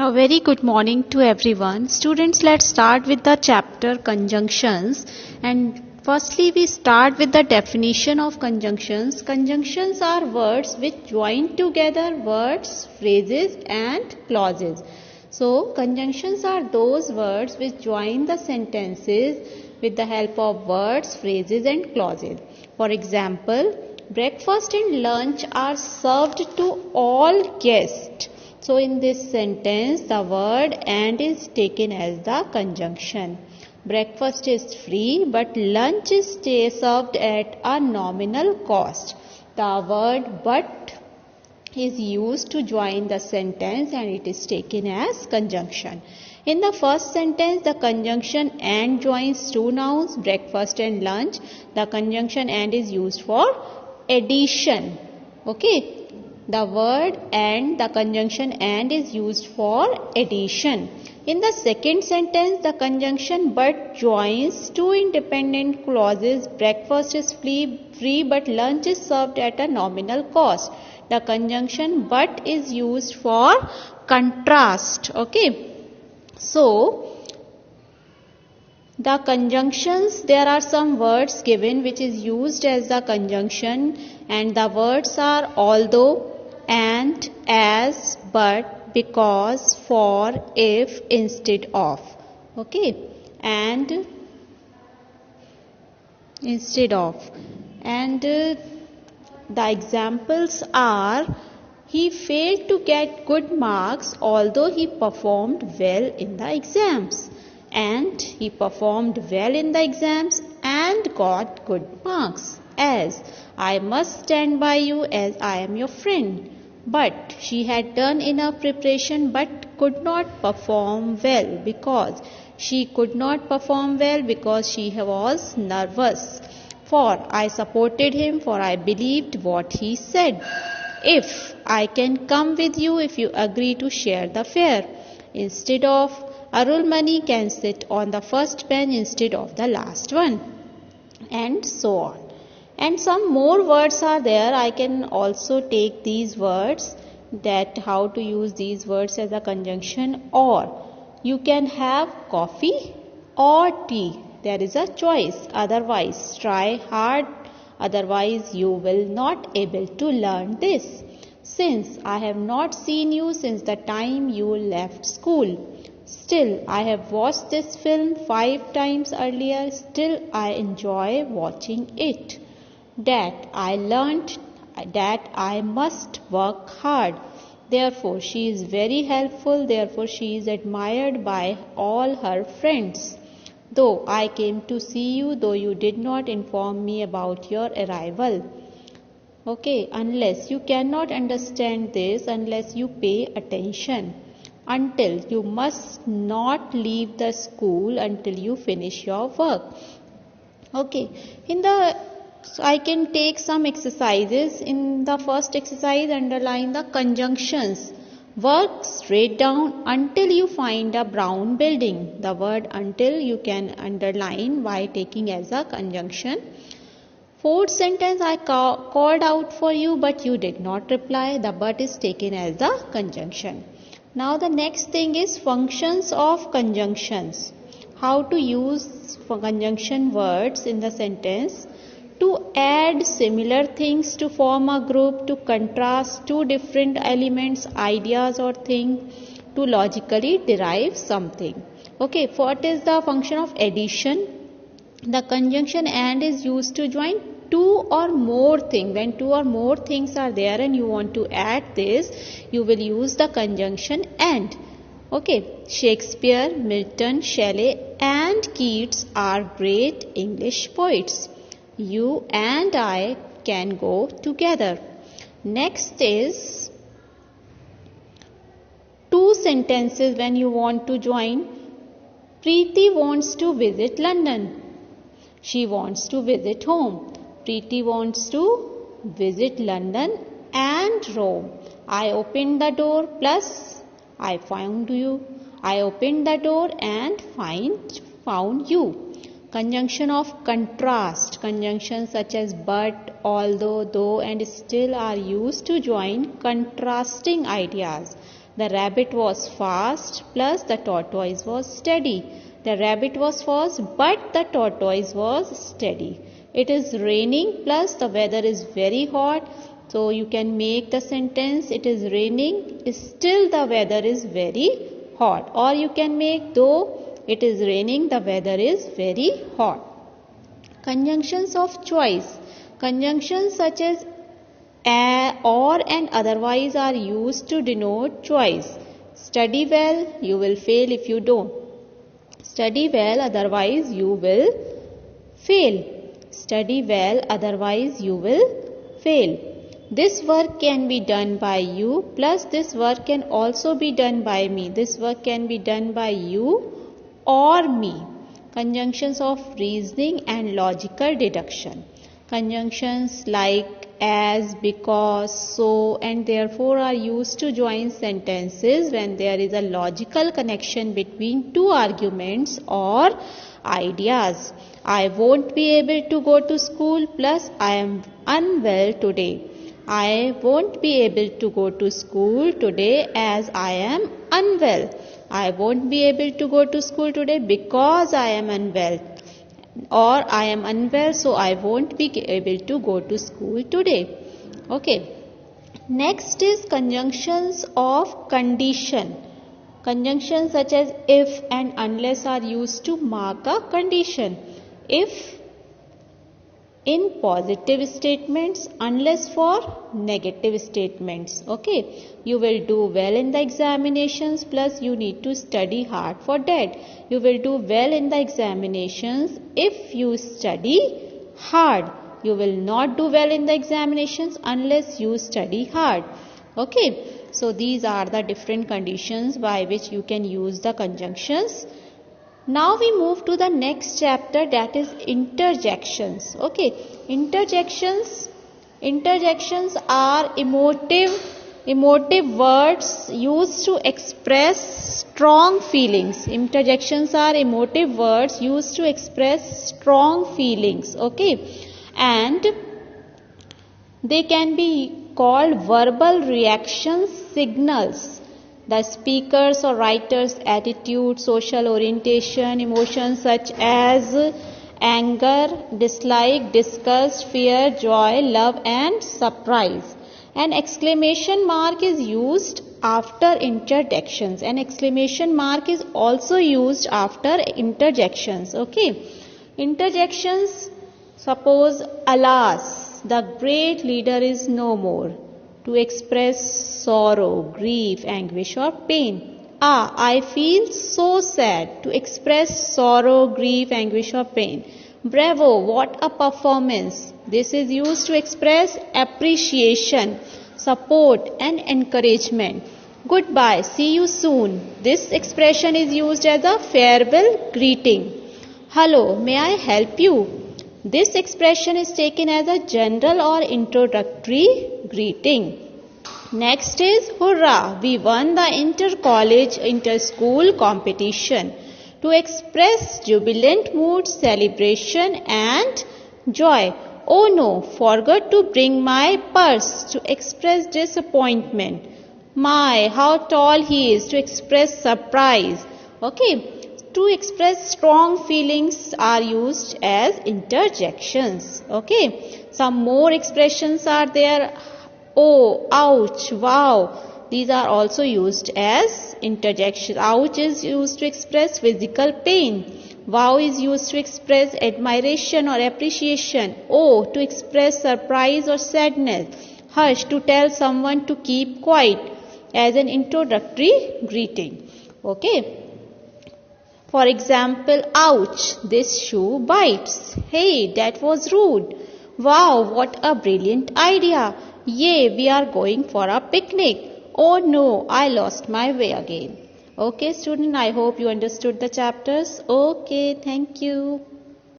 A very good morning to everyone. Students, let's start with the chapter conjunctions. And firstly, we start with the definition of conjunctions. Conjunctions are words which join together words, phrases and clauses. So, conjunctions are those words which join the sentences with the help of words, phrases and clauses. For example, breakfast and lunch are served to all guests. So in this sentence, the word and is taken as the conjunction. Breakfast is free, but lunch is served at a nominal cost. The word but is used to join the sentence and it is taken as conjunction. In the first sentence, the conjunction and joins two nouns, breakfast and lunch. The conjunction and is used for addition. Okay. The word and, the conjunction and is used for addition. In the second sentence, the conjunction but joins two independent clauses. Breakfast is free but lunch is served at a nominal cost. The conjunction but is used for contrast. Okay. So, the conjunctions, there are some words given which is used as the conjunction and the words are although, and, as, but, because, for, if, instead of. Okay. And instead of. And the examples are, he failed to get good marks although he performed well in the exams. And he performed well in the exams and got good marks. As, I must stand by you as I am your friend. But she had done enough preparation but could not perform well because she could not perform well because she was nervous. For I supported him, for I believed what he said. If, I can come with you if you agree to share the fare. Instead of, Arulmani can sit on the first bench instead of the last one. And so on. And some more words are there. I can also take these words, that how to use these words as a conjunction. Or, you can have coffee or tea. There is a choice. Otherwise, try hard. Otherwise, you will not able to learn this. Since I have not seen you since the time you left school. Still, I have watched this film 5 times earlier. Still, I enjoy watching it. That I learnt that I must work hard. Therefore, she is very helpful. Therefore, she is admired by all her friends. Though I came to see you, though you did not inform me about your arrival. Okay, unless you cannot understand this, unless you pay attention. Until, you must not leave the school until you finish your work. Okay, so I can take some exercises. In the first exercise, underline the conjunctions. Work straight down until you find a brown building. The word until you can underline by taking as a conjunction. Fourth sentence, I called out for you but you did not reply. The but is taken as the conjunction. Now the next thing is functions of conjunctions. How to use conjunction words in the sentence. To add similar things to form a group, to contrast two different elements, ideas or things, to logically derive something. Okay, what is the function of addition? The conjunction and is used to join two or more things. When two or more things are there and you want to add this, you will use the conjunction and. Okay, Shakespeare, Milton, Shelley and Keats are great English poets. You and I can go together. Next is two sentences when you want to join. Preeti wants to visit London. She wants to visit home. Preeti wants to visit London and Rome. I opened the door plus I found you. I opened the door and found you. Conjunction of contrast. Conjunctions such as but, although, though and still are used to join contrasting ideas. The rabbit was fast plus the tortoise was steady. The rabbit was fast but the tortoise was steady. It is raining plus the weather is very hot. So you can make the sentence, it is raining, still the weather is very hot. Or you can make, though it is raining, the weather is very hot. Conjunctions of choice. Conjunctions such as or and otherwise are used to denote choice. Study well, you will fail if you don't. Study well, otherwise you will fail. Study well, otherwise you will fail. This work can be done by you plus this work can also be done by me. This work can be done by you or me. Conjunctions of reasoning and logical deduction. Conjunctions like as, because, so and therefore are used to join sentences when there is a logical connection between two arguments or ideas. I won't be able to go to school plus I am unwell today. I won't be able to go to school today as I am unwell. I won't be able to go to school today because I am unwell. Or I am unwell, so I won't be able to go to school today. Okay. Next is conjunctions of condition. Conjunctions such as if and unless are used to mark a condition. If in positive statements, unless for negative statements. Okay. You will do well in the examinations plus you need to study hard for that. You will do well in the examinations if you study hard. You will not do well in the examinations unless you study hard. Okay. So these are the different conditions by which you can use the conjunctions. Now we move to the next chapter, that is interjections. Okay. Interjections are emotive words used to express strong feelings. Interjections are emotive words used to express strong feelings. Okay. And they can be called verbal reaction signals. The speaker's or writer's attitude, social orientation, emotions such as anger, dislike, disgust, fear, joy, love and surprise. An exclamation mark is used after interjections. An exclamation mark is also used after interjections. Okay. Interjections, suppose, alas, the great leader is no more. To express sorrow, grief, anguish or pain. I feel so sad. To express sorrow, grief, anguish or pain. Bravo, what a performance. This is used to express appreciation, support and encouragement. Goodbye, see you soon. This expression is used as a farewell greeting. Hello, may I help you? This expression is taken as a general or introductory greeting. Next is hurrah, we won the inter-college, inter-school competition. To express jubilant mood, celebration and joy. Oh no, forgot to bring my purse. To express disappointment. My, how tall he is. To express surprise. Okay. To express strong feelings are used as interjections. Okay. Some more expressions are there. Oh, ouch, wow. These are also used as interjections. Ouch is used to express physical pain. Wow is used to express admiration or appreciation. Oh, to express surprise or sadness. Hush, to tell someone to keep quiet as an introductory greeting. Okay. For example, ouch, this shoe bites. Hey, that was rude. Wow, what a brilliant idea. Yay, we are going for a picnic. Oh no, I lost my way again. Okay, student, I hope you understood the chapters. Okay, thank you.